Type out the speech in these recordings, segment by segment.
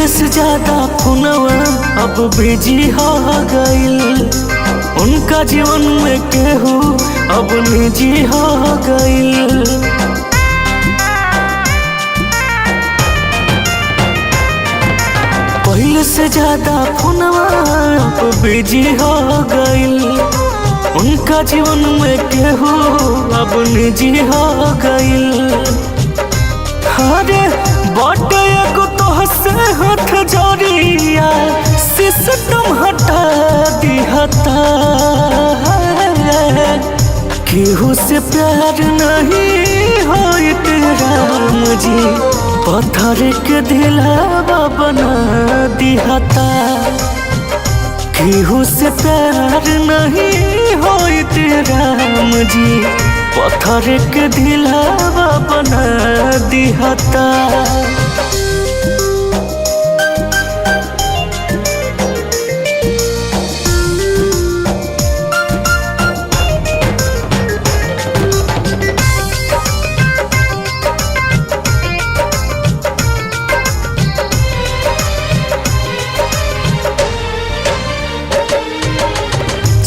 पहले से ज्यादा फोनवा अब बिजी हो गईल। उनका जीवन में केहू अब निजी हो गईल। पहले से ज्यादा फोनवा अब बिजी हो गईल। उनका जीवन में केहू अब निजी हो गईल। अरे बाटे एगो तोहसे हाथ जोड़िया सिस्टम हटा दिहता। केहू से प्यार नहीं होइत राम जी, पत्थर के दिलावा बना दिहता। केहू से प्यार नहीं होइत राम जी, पत्थर के दिलावा बना दिहता।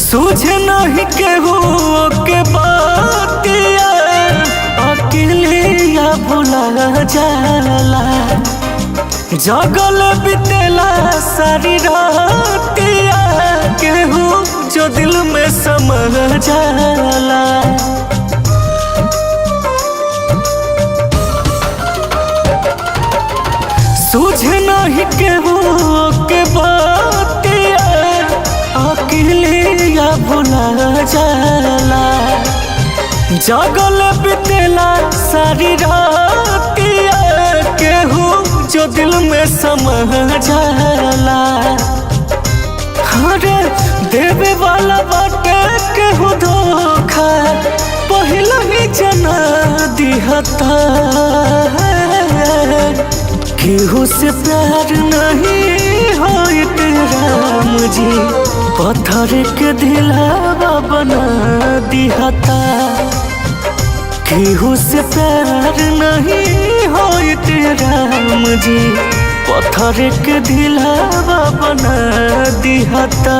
सूझे नहीं केहू के बातिया, अकेलिया भुला जाला। जगल बितेला सारी रातिया, केहू जो दिल में समा जाला। सूझे नहीं केहू के बातिया, अकेलिया भुला जाला। जगल बितेला सारी रातिया, केहू जो दिल में समा जाला। अरे देवे वाला बाटे केहू धोखा, पहला ही जना दिहता। केहू से प्यार नहीं होइत राम जी, पत्थर के दिलावा बना दिहता। केहू से प्यार नहीं होइत राम जी, पत्थर के दिलावा बना दिहता।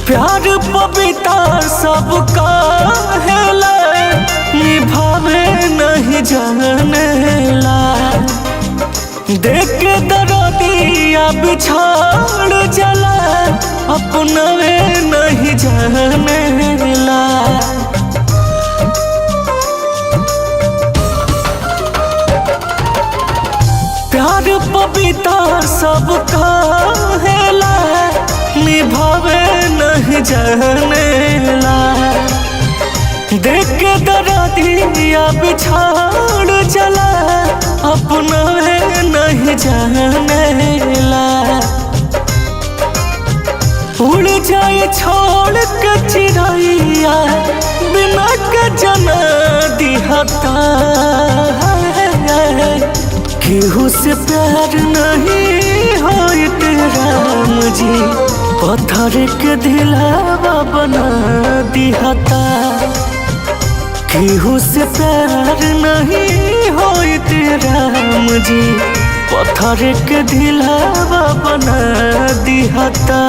प्यार पवित्र सबका हेला, निभावे नहीं जानेला। देख के दर्दिया बिछाड़ जला, अपनावे नहीं जानेला। प्यार पवित्र सबका हेला, निभावे नहीं जानेला। देख के दर्दिया बिछाड़ जला, अपना नहीं जानेला। उड़ जाए छोड़ के चिड़ैया, बिना के जना दिहता। केहू से प्यार नहीं होइत राम जी, पत्थर के दिलावा बना दिहता। केहू से प्यार नहीं होइत राम जी, पत्थर के दिलावा बना दिहता।